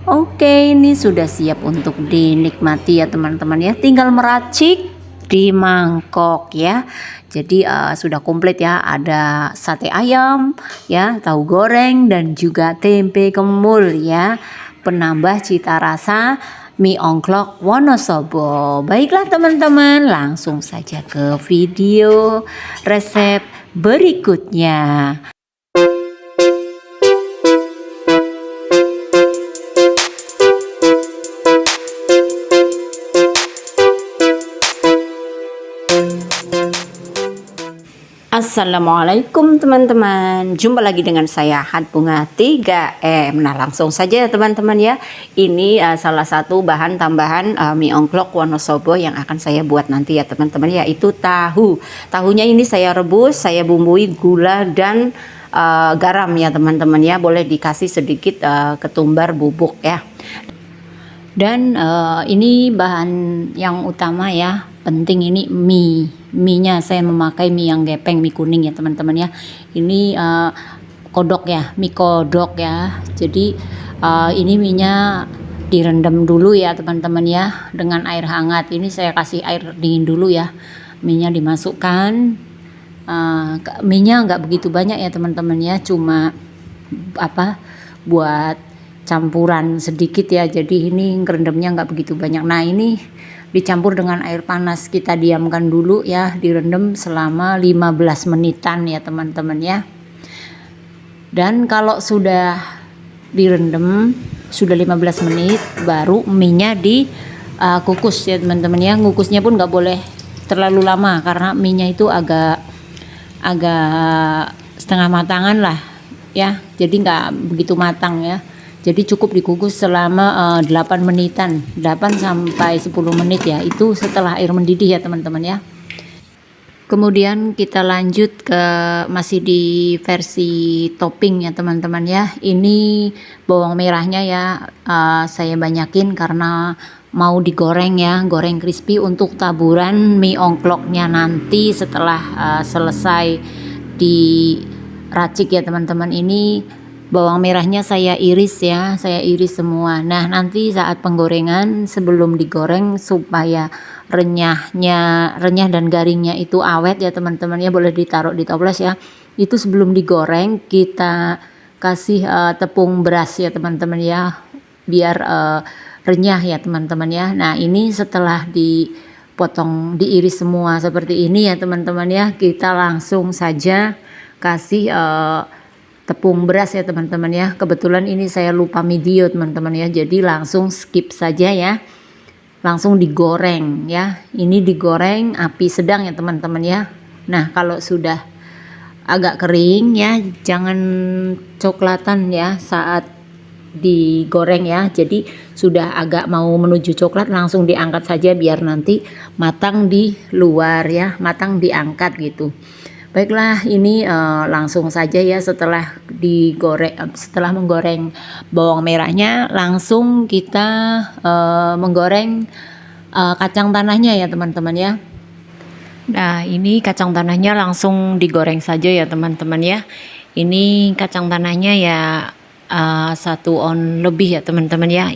Oke, ini sudah siap untuk dinikmati ya teman-teman ya. Tinggal meracik di mangkok ya. Jadi sudah komplit ya. Ada sate ayam ya, tahu goreng dan juga tempe kemul ya. Penambah cita rasa mie ongklok Wonosobo. Baiklah teman-teman, langsung saja ke video resep berikutnya. Assalamualaikum teman-teman, jumpa lagi dengan saya Hat Bunga 3M. Nah langsung saja teman-teman ya, ini salah satu bahan tambahan mie ongklok Wonosobo yang akan saya buat nanti ya teman-teman, yaitu tahu. Tahunya ini saya rebus, saya bumbui gula dan garam ya teman-teman ya, boleh dikasih sedikit ketumbar bubuk ya. Dan ini bahan yang utama ya, penting ini mie-nya saya memakai mie yang gepeng, mie kuning ya teman-teman ya. Ini kodok ya, mie kodok ya. Jadi ini mie-nya direndam dulu ya teman-teman ya dengan air hangat. Ini saya kasih air dingin dulu ya. Mie-nya dimasukkan. Mie-nya nggak begitu banyak ya teman-teman ya, cuma buat campuran sedikit ya, jadi ini ngerendamnya nggak begitu banyak. Nah ini dicampur dengan air panas, kita diamkan dulu ya, direndam selama 15 menitan ya teman-teman ya. Dan kalau sudah direndam sudah 15 menit baru mie-nya dikukus ya teman-teman ya. Ngukusnya pun nggak boleh terlalu lama karena mie-nya itu agak setengah matangan lah ya, jadi nggak begitu matang ya. Jadi cukup dikukus selama 8 menitan, 8 sampai 10 menit ya. Itu setelah air mendidih ya teman-teman ya. Kemudian kita lanjut ke masih di versi topping ya teman-teman ya. Ini bawang merahnya ya saya banyakin karena mau digoreng ya, goreng crispy untuk taburan mie ongkloknya nanti setelah selesai diracik ya teman-teman. Ini bawang merahnya saya iris ya, saya iris semua. Nah nanti saat penggorengan sebelum digoreng supaya renyah dan garingnya itu awet ya teman-teman ya, boleh ditaruh di toples ya. Itu sebelum digoreng kita kasih tepung beras ya teman-teman ya, biar renyah ya teman-teman ya. Nah ini setelah dipotong, diiris semua seperti ini ya teman-teman ya, kita langsung saja kasih tepung beras ya teman-teman ya. Kebetulan ini saya lupa video teman-teman ya, jadi langsung skip saja ya, langsung digoreng ya. Ini digoreng api sedang ya teman-teman ya. Nah kalau sudah agak kering ya, jangan coklatan ya saat digoreng ya. Jadi sudah agak mau menuju coklat langsung diangkat saja biar nanti matang di luar ya, matang diangkat gitu. Baiklah, ini langsung saja ya, setelah menggoreng bawang merahnya langsung kita menggoreng kacang tanahnya ya teman-teman ya. Nah ini kacang tanahnya langsung digoreng saja ya teman-teman ya. Ini kacang tanahnya ya 1 on lebih ya teman-teman ya.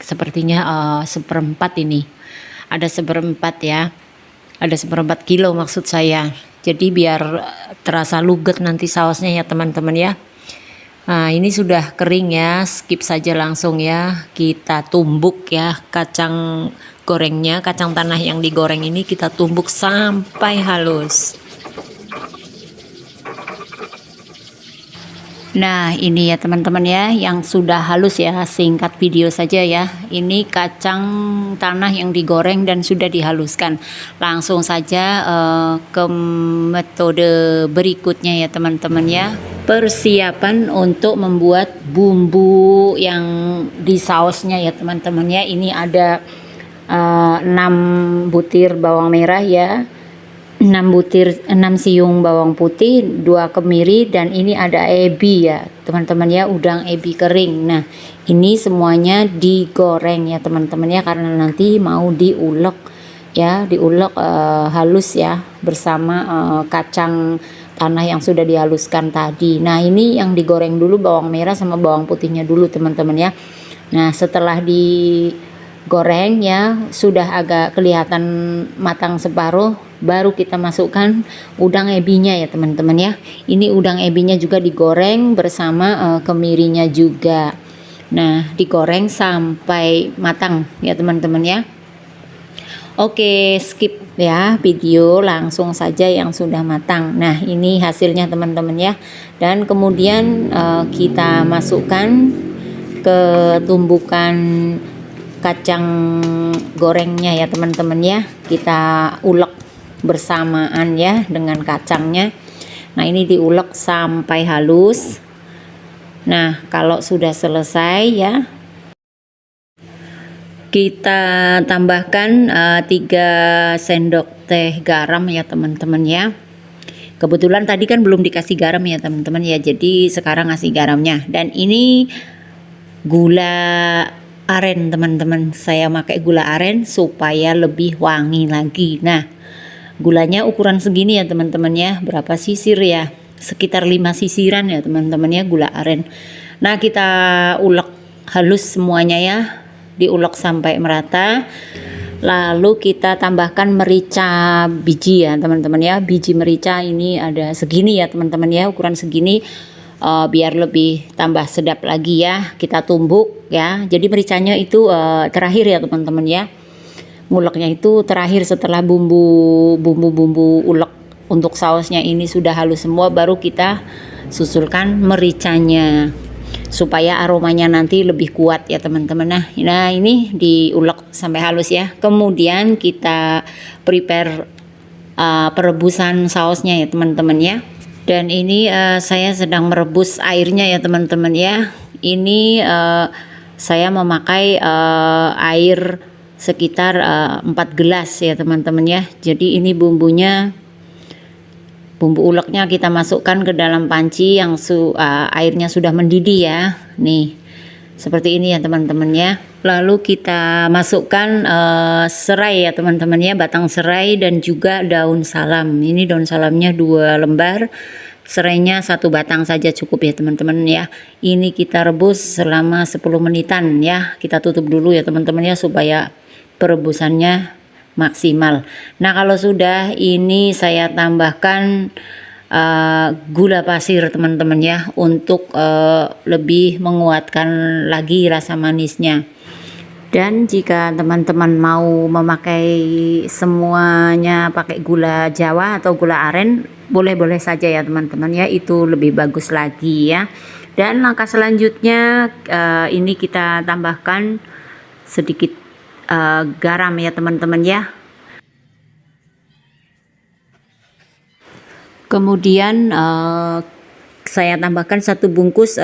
Sepertinya seperempat, ini ada seperempat ya, ada seperempat kilo maksud saya. Jadi biar terasa luget nanti sausnya ya teman-teman ya. Nah ini sudah kering ya, skip saja langsung ya. Kita tumbuk ya kacang gorengnya, kacang tanah yang digoreng ini kita tumbuk sampai halus. Nah ini ya teman-teman ya, yang sudah halus ya, singkat video saja ya. Ini kacang tanah yang digoreng dan sudah dihaluskan. Langsung saja ke metode berikutnya ya teman-teman ya. Persiapan untuk membuat bumbu yang di sausnya ya teman-teman ya. Ini ada 6 butir bawang merah ya, 6 siung bawang putih, 2 kemiri, dan ini ada ebi ya teman-teman ya, udang ebi kering. Nah ini semuanya digoreng ya teman-teman ya, karena nanti mau diulek ya, halus ya bersama kacang tanah yang sudah dihaluskan tadi. Nah ini yang digoreng dulu bawang merah sama bawang putihnya dulu teman-teman ya. Nah, setelah digoreng ya sudah agak kelihatan matang separuh, baru kita masukkan udang ebinya ya teman-teman ya. Ini udang ebinya juga digoreng bersama kemirinya juga. Nah, digoreng sampai matang ya teman-teman ya. Oke, skip ya video, langsung saja yang sudah matang. Nah, ini hasilnya teman-teman ya. Dan kemudian kita masukkan ke tumbukan kacang gorengnya ya teman-teman ya. Kita ulek bersamaan ya dengan kacangnya. Nah, ini diulek sampai halus. Nah, kalau sudah selesai ya, kita tambahkan 3 sendok teh garam ya teman-teman ya. Kebetulan tadi kan belum dikasih garam ya teman-teman ya, jadi sekarang ngasih garamnya. Dan ini gula aren teman-teman, saya pakai gula aren supaya lebih wangi lagi. Nah, gulanya ukuran segini ya teman-teman ya. Berapa sisir ya? Sekitar 5 sisiran ya teman-teman ya gula aren. Nah, kita ulek halus semuanya ya, diulek sampai merata. Lalu kita tambahkan merica biji ya teman-teman ya. Biji merica ini ada segini ya teman-teman ya, ukuran segini, biar lebih tambah sedap lagi ya. Kita tumbuk ya, jadi mericanya itu terakhir ya teman-teman ya. Nguleknya itu terakhir setelah bumbu ulek untuk sausnya ini sudah halus semua, baru kita susulkan mericanya supaya aromanya nanti lebih kuat ya teman-teman. Nah, ini diulek sampai halus ya. Kemudian kita prepare perebusan sausnya ya teman-teman ya. Dan ini saya sedang merebus airnya ya teman-teman ya. Ini saya memakai air sekitar 4 gelas ya teman-teman ya. Jadi ini bumbu uleknya kita masukkan ke dalam panci yang airnya sudah mendidih ya. Nih, seperti ini ya teman-teman ya. Lalu kita masukkan serai ya teman-teman ya, batang serai dan juga daun salam. Ini daun salamnya 2 lembar, serainya 1 batang saja cukup ya teman-teman ya. Ini kita rebus selama 10 menitan ya. Kita tutup dulu ya teman-teman ya supaya perebusannya maksimal. Nah, kalau sudah ini saya tambahkan gula pasir teman-teman ya, untuk lebih menguatkan lagi rasa manisnya. Dan jika teman-teman mau memakai semuanya pakai gula Jawa atau gula aren, boleh-boleh saja ya teman-teman ya, itu lebih bagus lagi ya. Dan langkah selanjutnya ini kita tambahkan sedikit garam ya teman-teman ya. Kemudian saya tambahkan 1 bungkus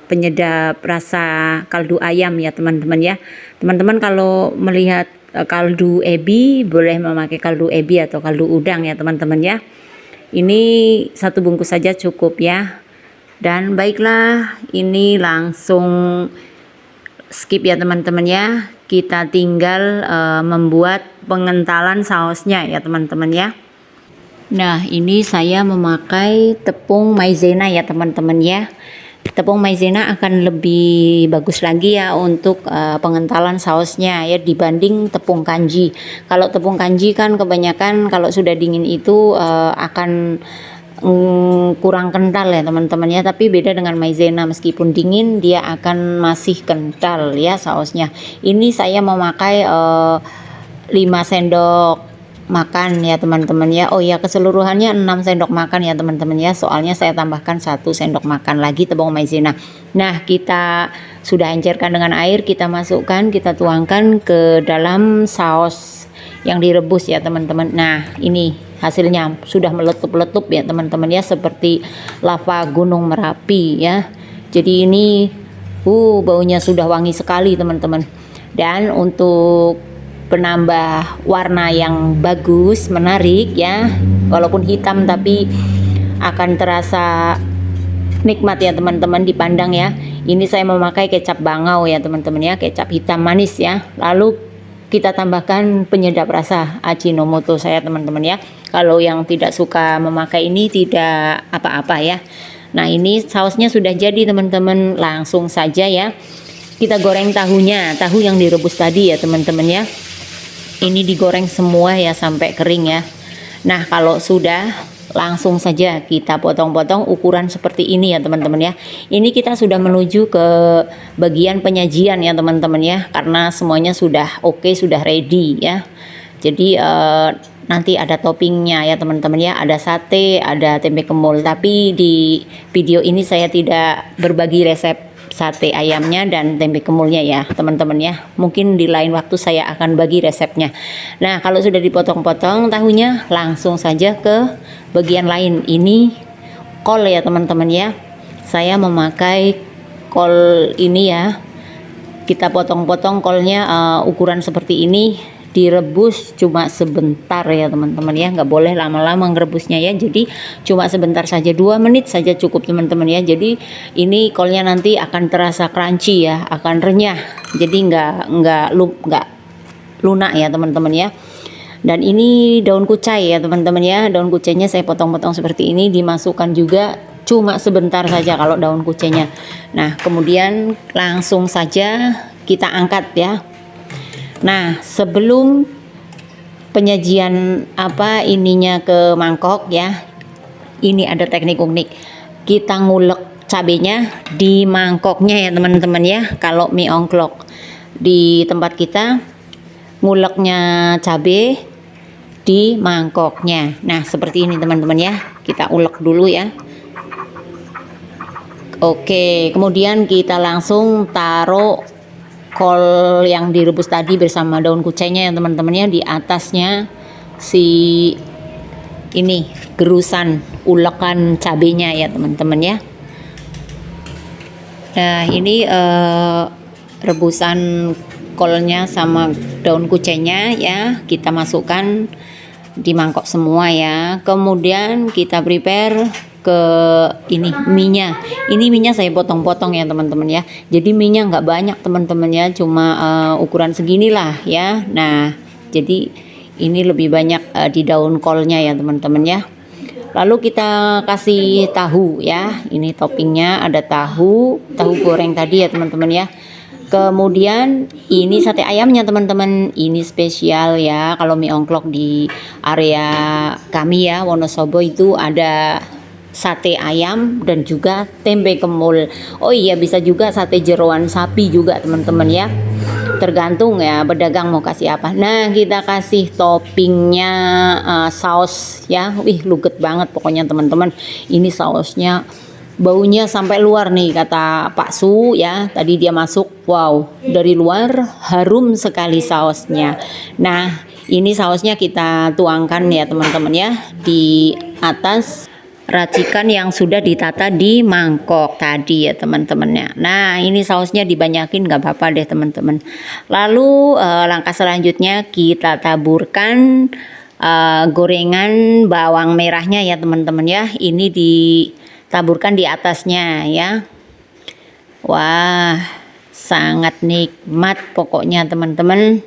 penyedap rasa kaldu ayam ya teman-teman ya. Teman-teman kalau melihat kaldu ebi, boleh memakai kaldu ebi atau kaldu udang ya teman-teman ya. Ini 1 bungkus saja cukup ya. Dan baiklah, ini langsung skip ya teman-teman ya. Kita tinggal membuat pengentalan sausnya ya teman-teman ya. Nah, ini saya memakai tepung maizena ya teman-teman ya. Tepung maizena akan lebih bagus lagi ya untuk pengentalan sausnya ya, dibanding tepung kanji. Kalau tepung kanji kan kebanyakan kalau sudah dingin itu akan kurang kental ya teman-teman ya. Tapi beda dengan maizena, meskipun dingin dia akan masih kental ya sausnya. Ini saya memakai 5 sendok makan ya teman-teman ya. Oh ya, keseluruhannya 6 sendok makan ya teman-teman ya, soalnya saya tambahkan 1 sendok makan lagi tepung maizena. Nah, kita sudah encerkan dengan air, kita masukkan, kita tuangkan ke dalam saus yang direbus ya teman-teman. Nah, ini hasilnya sudah meletup-letup ya teman-teman ya, seperti lava gunung Merapi ya. Jadi ini baunya sudah wangi sekali teman-teman. Dan untuk penambah warna yang bagus, menarik ya, walaupun hitam tapi akan terasa nikmat ya teman-teman dipandang ya. Ini saya memakai kecap bangau ya teman-teman ya, kecap hitam manis ya. Lalu kita tambahkan penyedap rasa Ajinomoto saya teman-teman ya. Kalau yang tidak suka memakai ini tidak apa-apa ya. Nah, ini sausnya sudah jadi teman-teman, langsung saja ya kita goreng tahunya, tahu yang direbus tadi ya teman-teman ya. Ini digoreng semua ya sampai kering ya. Nah kalau sudah, langsung saja kita potong-potong ukuran seperti ini ya teman-teman ya. Ini kita sudah menuju ke bagian penyajian ya teman-teman ya, karena semuanya sudah oke, sudah ready ya. Jadi nanti ada toppingnya ya teman-teman ya, ada sate, ada tempe kemul. Tapi di video ini saya tidak berbagi resep sate ayamnya dan tempe kemulnya ya teman-teman ya. Mungkin di lain waktu saya akan bagi resepnya. Nah kalau sudah dipotong-potong tahunya, langsung saja ke bagian lain. Ini kol ya teman-teman ya. Saya memakai kol ini ya. Kita potong-potong kolnya ukuran seperti ini. Direbus cuma sebentar ya teman-teman ya, nggak boleh lama-lama ngerebusnya ya. Jadi cuma sebentar saja, 2 menit saja cukup teman-teman ya. Jadi ini kolnya nanti akan terasa crunchy ya, akan renyah. Jadi nggak lunak ya teman-teman ya. Dan ini daun kucai ya teman-teman ya. Daun kucainya saya potong-potong seperti ini, dimasukkan juga cuma sebentar saja kalau daun kucainya. Nah kemudian langsung saja kita angkat ya. Nah sebelum penyajian ininya ke mangkok ya, ini ada teknik unik. Kita ngulek cabenya di mangkoknya ya teman-teman ya. Kalau mie ongklok di tempat kita nguleknya cabe di mangkoknya. Nah seperti ini teman-teman ya, kita ulek dulu ya. Oke, kemudian kita langsung taruh kol yang direbus tadi bersama daun kucainya ya teman-teman ya, di atasnya si ini gerusan ulekan cabenya ya teman-teman ya. Nah ini rebusan kolnya sama daun kucainya ya, kita masukkan di mangkok semua ya. Kemudian kita prepare ke ini minyak. Ini minyak saya potong-potong ya teman-teman ya. Jadi minyak nggak banyak teman-teman ya, cuma ukuran segini lah ya. Nah jadi ini lebih banyak di daun kolnya ya teman-teman ya. Lalu kita kasih tahu ya. Ini toppingnya ada tahu goreng tadi ya teman-teman ya. Kemudian ini sate ayamnya teman-teman, ini spesial ya. Kalau mie ongklok di area kami ya Wonosobo itu ada sate ayam dan juga tempe kemul. Oh iya bisa juga sate jeroan sapi juga teman-teman ya. Tergantung ya pedagang mau kasih apa. Nah kita kasih toppingnya saus ya. Wih luget banget pokoknya teman-teman. Ini sausnya baunya sampai luar nih kata Pak Su ya. Tadi dia masuk, wow dari luar harum sekali sausnya. Nah ini sausnya kita tuangkan ya teman-teman ya di atas racikan yang sudah ditata di mangkok tadi ya teman-temannya. Nah ini sausnya dibanyakin nggak apa-apa deh teman-teman. Lalu langkah selanjutnya kita taburkan gorengan bawang merahnya ya teman-teman ya. Ini ditaburkan di atasnya ya. Wah sangat nikmat pokoknya teman-teman.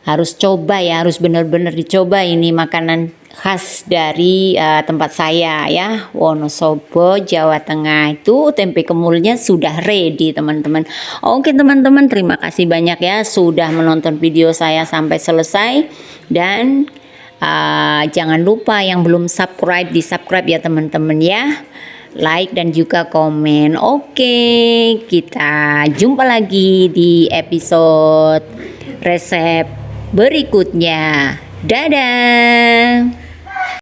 Harus coba ya, harus benar-benar dicoba. Ini makanan khas dari tempat saya ya, Wonosobo, Jawa Tengah. Itu tempe kemulnya sudah ready teman-teman. Oke teman-teman, terima kasih banyak ya sudah menonton video saya sampai selesai. Dan jangan lupa yang belum subscribe, di subscribe ya teman-teman ya, like dan juga komen. Oke, kita jumpa lagi di episode resep berikutnya. Dadah.